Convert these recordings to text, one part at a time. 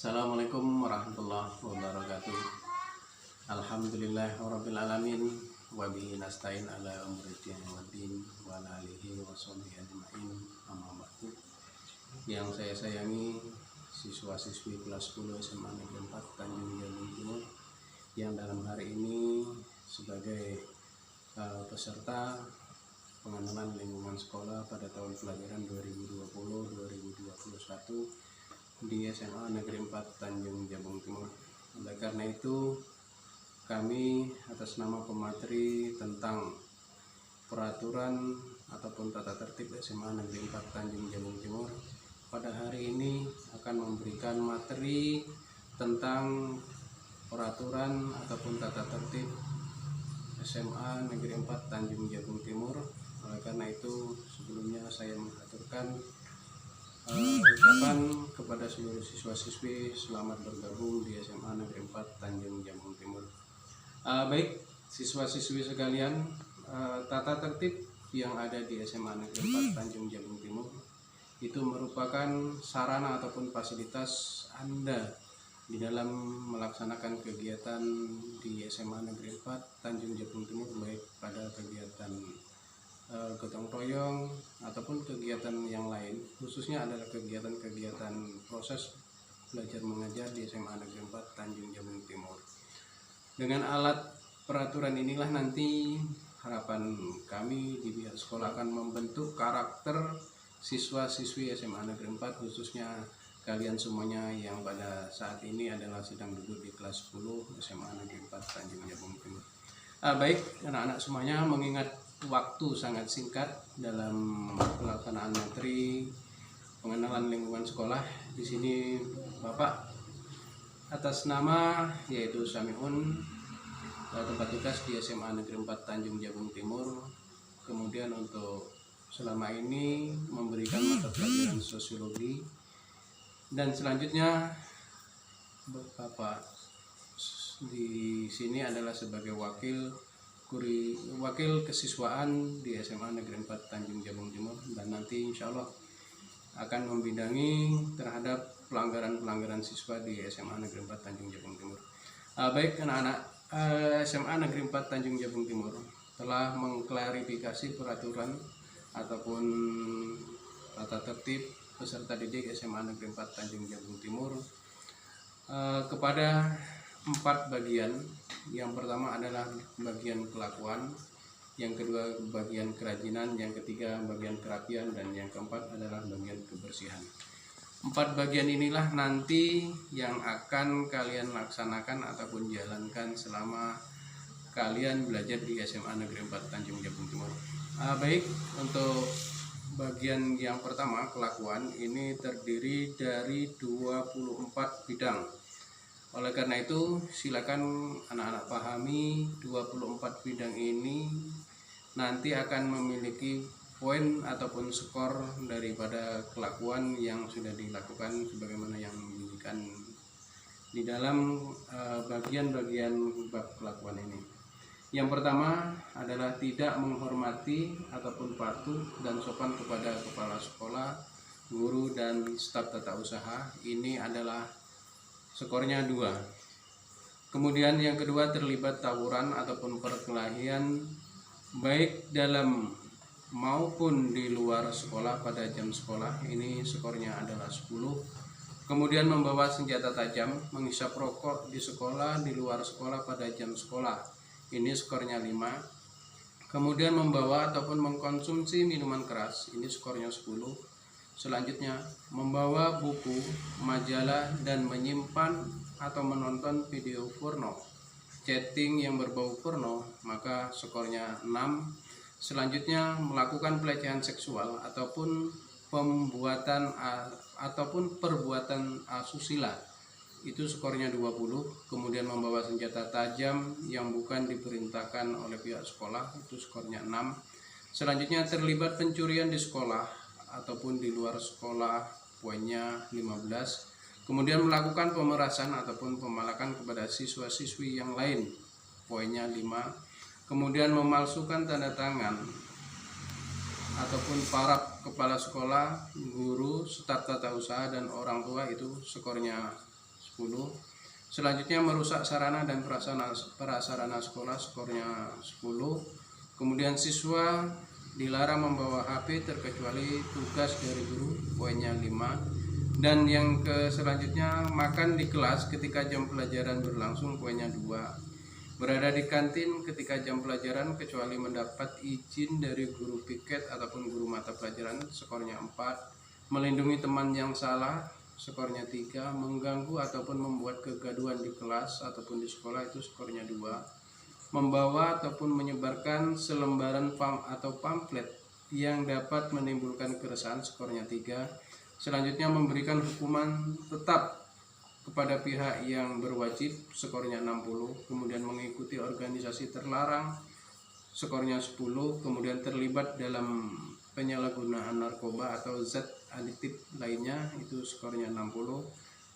Assalamualaikum warahmatullahi wabarakatuh. Alhamdulillahirabbil alamin wa bihi nasta'in ala umuri din wa ala alihi wa sahbihi ajmain. Amma ba'du. Yang saya sayangi siswa-siswi kelas 10 SMA Negeri 4 Tanjung Jabung Timur yang dalam hari ini sebagai peserta pengenalan lingkungan sekolah pada tahun pelajaran 2020-2021 di SMA Negeri 4 Tanjung Jabung Timur. Oleh karena itu, kami atas nama pemateri tentang peraturan ataupun tata tertib SMA Negeri 4 Tanjung Jabung Timur pada hari ini akan memberikan materi tentang peraturan ataupun tata tertib SMA Negeri 4 Tanjung Jabung Timur. Oleh karena itu, sebelumnya saya mengaturkan ucapan kepada seluruh siswa-siswi selamat bergabung di SMA Negeri 4 Tanjung Jabung Timur. Baik siswa-siswi sekalian, tata tertib yang ada di SMA Negeri 4 Tanjung Jabung Timur itu merupakan sarana ataupun fasilitas Anda di dalam melaksanakan kegiatan di SMA Negeri 4 Tanjung Jabung Timur, baik pada kegiatan gotong royong ataupun kegiatan yang lain, khususnya adalah kegiatan-kegiatan proses belajar mengajar di SMA Negeri 4 Tanjung Jabung Timur. Dengan alat peraturan inilah nanti harapan kami di pihak sekolah akan membentuk karakter siswa-siswi SMA Negeri 4, khususnya kalian semuanya yang pada saat ini adalah sedang duduk di kelas 10 SMA Negeri 4 Tanjung Jabung Timur. Baik anak-anak semuanya, mengingat waktu sangat singkat dalam pelaksanaan materi pengenalan lingkungan sekolah, di sini Bapak atas nama yaitu Samiun, tempat tugas di SMA Negeri 4 Tanjung Jabung Timur, kemudian untuk selama ini memberikan mata pelajaran sosiologi, dan selanjutnya Bapak di sini adalah sebagai wakil kesiswaan di SMA Negeri 4 Tanjung Jabung Timur, dan nanti insya Allah akan membidangi terhadap pelanggaran siswa di SMA Negeri 4 Tanjung Jabung Timur. Baik anak-anak, SMA Negeri 4 Tanjung Jabung Timur telah mengklarifikasi peraturan ataupun tata tertib peserta didik SMA Negeri 4 Tanjung Jabung Timur kepada 4 bagian. Yang pertama adalah bagian kelakuan, yang kedua bagian kerajinan, yang ketiga bagian kerapian, dan yang keempat adalah bagian kebersihan. 4 bagian inilah nanti yang akan kalian laksanakan ataupun jalankan selama kalian belajar di SMA Negeri 4 Tanjung Jabung Timur. Baik, untuk bagian yang pertama, kelakuan, ini terdiri dari 24 bidang. Oleh karena itu, silakan anak-anak pahami 24 bidang ini nanti akan memiliki poin ataupun skor daripada kelakuan yang sudah dilakukan sebagaimana yang diberikan di dalam bagian-bagian bab kelakuan ini. Yang pertama adalah tidak menghormati ataupun patuh dan sopan kepada kepala sekolah, guru, dan staf tata usaha. Ini adalah skornya 2. Kemudian yang kedua, terlibat tawuran ataupun perkelahian baik dalam maupun di luar sekolah pada jam sekolah. Ini skornya adalah 10. Kemudian membawa senjata tajam, menghisap rokok di sekolah, di luar sekolah pada jam sekolah. Ini skornya 5. Kemudian membawa ataupun mengkonsumsi minuman keras. Ini skornya 10. Selanjutnya, membawa buku, majalah, dan menyimpan atau menonton video porno, chatting yang berbau porno, maka skornya 6. Selanjutnya, melakukan pelecehan seksual ataupun perbuatan asusila, itu skornya 20. Kemudian membawa senjata tajam yang bukan diperintahkan oleh pihak sekolah, itu skornya 6. Selanjutnya, terlibat pencurian di sekolah ataupun di luar sekolah, poinnya 15. Kemudian melakukan pemerasan ataupun pemalakan kepada siswa-siswi yang lain, poinnya 5. Kemudian memalsukan tanda tangan ataupun paraf kepala sekolah, guru, staf tata usaha, dan orang tua, itu skornya 10. Selanjutnya merusak sarana dan prasarana sekolah, skornya 10. Kemudian siswa dilarang membawa HP terkecuali tugas dari guru, poinnya 5. Dan yang selanjutnya makan di kelas ketika jam pelajaran berlangsung, poinnya 2. Berada di kantin ketika jam pelajaran kecuali mendapat izin dari guru piket ataupun guru mata pelajaran, skornya 4. Melindungi teman yang salah, skornya 3. Mengganggu ataupun membuat kegaduhan di kelas ataupun di sekolah, itu skornya 2. Membawa ataupun menyebarkan selembaran atau pamflet yang dapat menimbulkan keresahan, skornya 3. Selanjutnya memberikan hukuman tetap kepada pihak yang berwajib, skornya 60. Kemudian mengikuti organisasi terlarang, skornya 10. Kemudian terlibat dalam penyalahgunaan narkoba atau zat adiktif lainnya, itu skornya 60.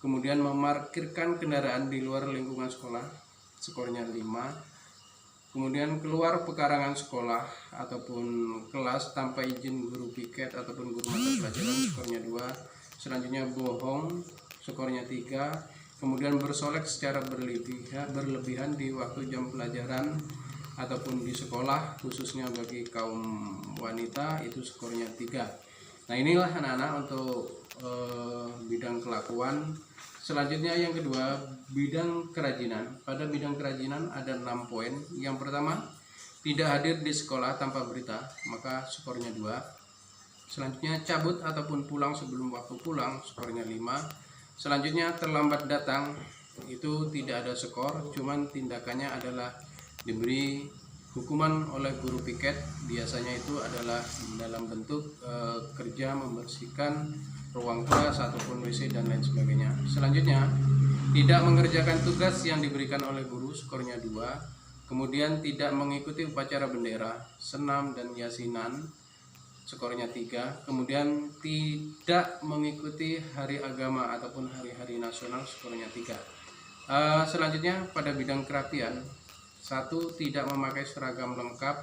Kemudian memarkirkan kendaraan di luar lingkungan sekolah, skornya 5. Kemudian keluar pekarangan sekolah ataupun kelas tanpa izin guru piket ataupun guru mata pelajaran, skornya 2. Selanjutnya bohong, skornya 3. Kemudian bersolek secara berlebihan di waktu jam pelajaran ataupun di sekolah, khususnya bagi kaum wanita, itu skornya 3. Nah, inilah anak-anak untuk bidang kelakuan. Selanjutnya yang kedua, bidang kerajinan. Pada bidang kerajinan ada 6 poin. Yang pertama, tidak hadir di sekolah tanpa berita, maka skornya 2. Selanjutnya cabut ataupun pulang sebelum waktu pulang, skornya 5. Selanjutnya terlambat datang, itu tidak ada skor, cuman tindakannya adalah diberi hukuman oleh guru piket. Biasanya itu adalah dalam bentuk kerja membersihkan ruang kelas ataupun WC dan lain sebagainya. Selanjutnya tidak mengerjakan tugas yang diberikan oleh guru, skornya 2. Kemudian tidak mengikuti upacara bendera, senam dan yasinan, skornya 3. Kemudian tidak mengikuti hari agama ataupun hari-hari nasional, skornya 3. Selanjutnya pada bidang kerapian, 1. Tidak memakai seragam lengkap,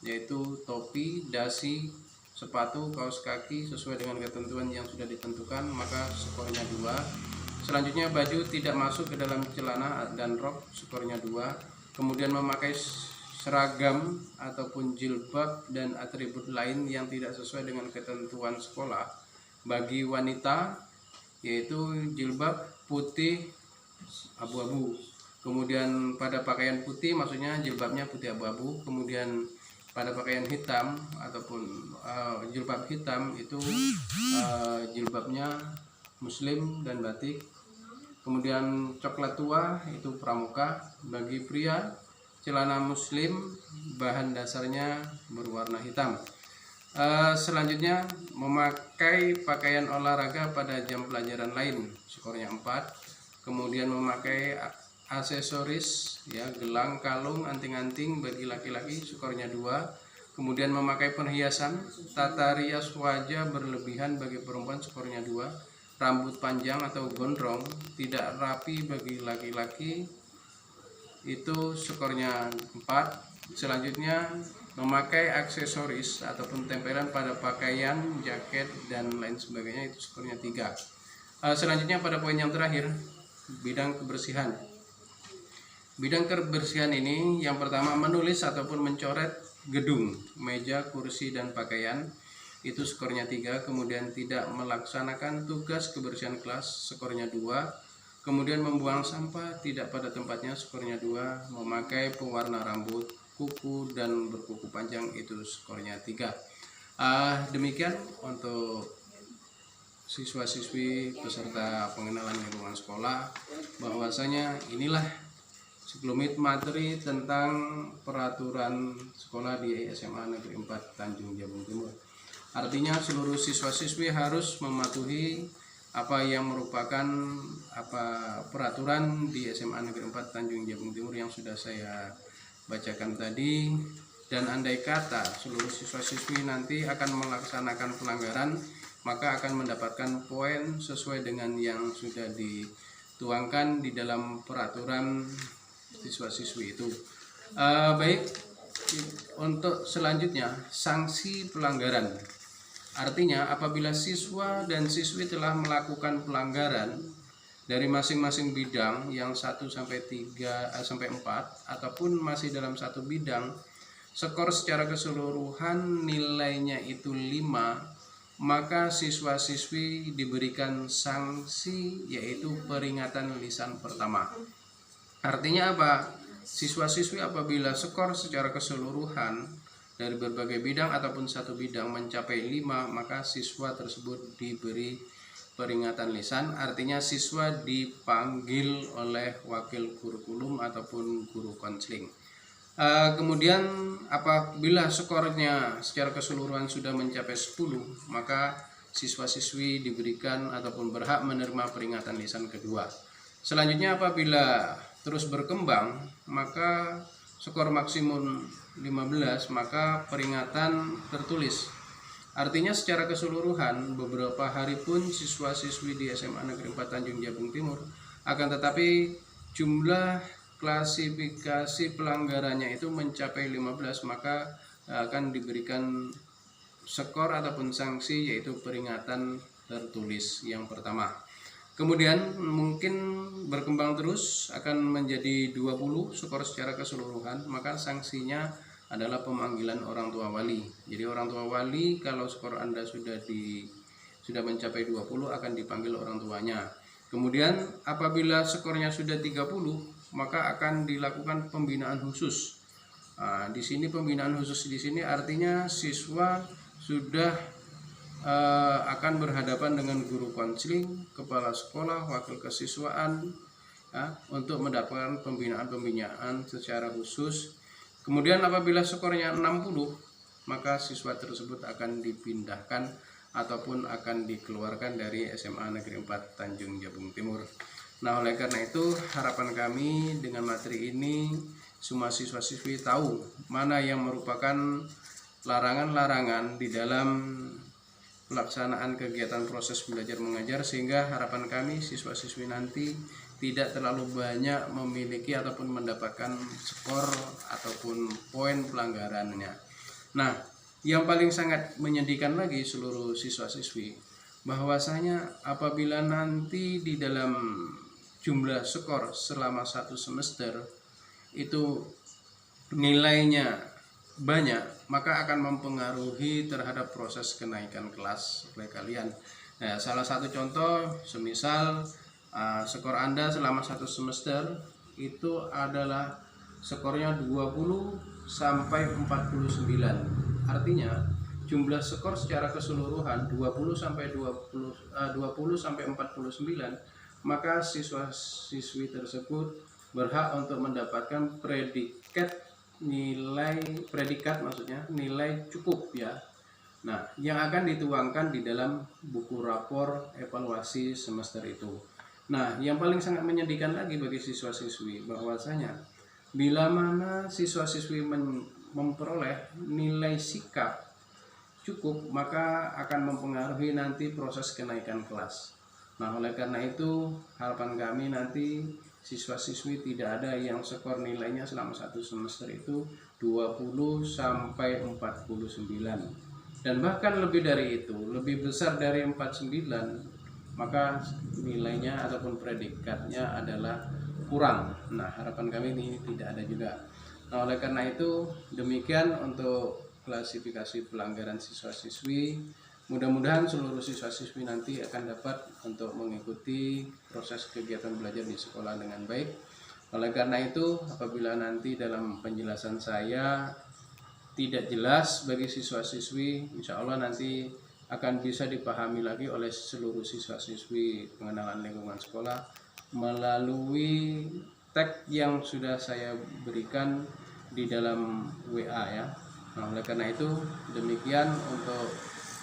yaitu topi, dasi, sepatu, kaos kaki sesuai dengan ketentuan yang sudah ditentukan, maka skornya 2. Selanjutnya baju tidak masuk ke dalam celana dan rok, skornya 2. Kemudian memakai seragam ataupun jilbab dan atribut lain yang tidak sesuai dengan ketentuan sekolah. Bagi wanita, yaitu jilbab putih abu-abu. Kemudian pada pakaian putih, maksudnya jilbabnya putih abu-abu. Kemudian pada pakaian hitam ataupun jilbab hitam, itu jilbabnya muslim dan batik. Kemudian coklat tua itu pramuka. Bagi pria, celana muslim bahan dasarnya berwarna hitam. Selanjutnya memakai pakaian olahraga pada jam pelajaran lain, skornya 4. Kemudian memakai aksesoris, ya, gelang, kalung, anting-anting bagi laki-laki, skornya 2. Kemudian memakai perhiasan, tata rias wajah berlebihan bagi perempuan, skornya 2. Rambut panjang atau gondrong tidak rapi bagi laki-laki, itu skornya 4. Selanjutnya memakai aksesoris ataupun tempelan pada pakaian, jaket dan lain sebagainya, itu skornya 3. Selanjutnya pada poin yang terakhir, bidang kebersihan. Bidang kebersihan ini yang pertama menulis ataupun mencoret gedung, meja, kursi dan pakaian, itu skornya 3. Kemudian tidak melaksanakan tugas kebersihan kelas, skornya 2. Kemudian membuang sampah tidak pada tempatnya, skornya 2. Memakai pewarna rambut, kuku dan berkuku panjang, itu skornya 3. Demikian untuk siswa-siswi peserta pengenalan lingkungan sekolah, bahwasanya inilah sekelumit materi tentang peraturan sekolah di SMA Negeri 4 Tanjung Jabung Timur. Artinya seluruh siswa-siswi harus mematuhi apa yang merupakan peraturan di SMA Negeri 4 Tanjung Jabung Timur yang sudah saya bacakan tadi. Dan andai kata seluruh siswa-siswi nanti akan melaksanakan pelanggaran, maka akan mendapatkan poin sesuai dengan yang sudah dituangkan di dalam peraturan siswa-siswi itu. Baik, untuk selanjutnya sanksi pelanggaran. Artinya apabila siswa dan siswi telah melakukan pelanggaran, dari masing-masing bidang yang 1 sampai 4 ataupun masih dalam satu bidang skor secara keseluruhan nilainya itu 5, maka siswa-siswi diberikan sanksi yaitu peringatan lisan pertama. Artinya apa? Siswa-siswi apabila skor secara keseluruhan dari berbagai bidang ataupun satu bidang mencapai 5, maka siswa tersebut diberi peringatan lisan. Artinya siswa dipanggil oleh wakil kurikulum ataupun guru konseling. Kemudian apabila skornya secara keseluruhan sudah mencapai 10, maka siswa-siswi diberikan ataupun berhak menerima peringatan lisan kedua. Selanjutnya apabila terus berkembang, maka skor maksimum 15, maka peringatan tertulis. Artinya secara keseluruhan beberapa hari pun siswa-siswi di SMA Negeri 4 Tanjung Jabung Timur, akan tetapi jumlah klasifikasi pelanggarannya itu mencapai 15, maka akan diberikan skor ataupun sanksi yaitu peringatan tertulis yang pertama. Kemudian mungkin berkembang terus akan menjadi 20 skor secara keseluruhan, maka sanksinya adalah pemanggilan orang tua wali. Jadi orang tua wali kalau skor Anda sudah mencapai 20 akan dipanggil orang tuanya. Kemudian apabila skornya sudah 30, maka akan dilakukan pembinaan khusus. Di sini pembinaan khusus di sini artinya siswa sudah akan berhadapan dengan guru konseling, kepala sekolah, wakil kesiswaan untuk mendapatkan pembinaan secara khusus. Kemudian apabila skornya 60, maka siswa tersebut akan dipindahkan ataupun akan dikeluarkan dari SMA Negeri 4 Tanjung Jabung Timur. Nah, oleh karena itu harapan kami dengan materi ini semua siswa-siswi tahu mana yang merupakan larangan-larangan di dalam pelaksanaan kegiatan proses belajar mengajar, sehingga harapan kami siswa-siswi nanti tidak terlalu banyak memiliki ataupun mendapatkan skor ataupun poin pelanggarannya. Nah, yang paling sangat menyedihkan lagi seluruh siswa-siswi bahwasanya apabila nanti di dalam jumlah skor selama satu semester itu nilainya banyak, maka akan mempengaruhi terhadap proses kenaikan kelas oleh kalian. Nah, salah satu contoh semisal skor Anda selama satu semester itu adalah skornya 20 sampai 49. Artinya jumlah skor secara keseluruhan 20 sampai 49, maka siswa-siswi tersebut berhak untuk mendapatkan nilai cukup ya. Nah, yang akan dituangkan di dalam buku rapor evaluasi semester itu. Nah, yang paling sangat menyedihkan lagi bagi siswa-siswi bahwasanya bila mana siswa-siswi memperoleh nilai sikap cukup, maka akan mempengaruhi nanti proses kenaikan kelas. Nah, oleh karena itu harapan kami nanti siswa-siswi tidak ada yang skor nilainya selama satu semester itu 20 sampai 49 dan bahkan lebih dari itu, lebih besar dari 49, maka nilainya ataupun predikatnya adalah kurang. Nah, harapan kami ini tidak ada juga. Nah, oleh karena itu demikian untuk klasifikasi pelanggaran siswa-siswi. Mudah-mudahan seluruh siswa-siswi nanti akan dapat untuk mengikuti proses kegiatan belajar di sekolah dengan baik. Oleh karena itu, apabila nanti dalam penjelasan saya tidak jelas bagi siswa-siswi, insya Allah nanti akan bisa dipahami lagi oleh seluruh siswa-siswi pengenalan lingkungan sekolah melalui tag yang sudah saya berikan di dalam WA ya. Nah, oleh karena itu demikian untuk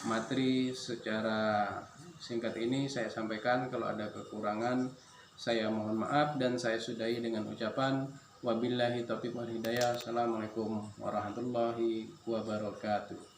materi secara singkat ini saya sampaikan. Kalau ada kekurangan saya mohon maaf dan saya sudahi dengan ucapan wabillahi taufiq wal hidayah. Assalamualaikum warahmatullahi wabarakatuh.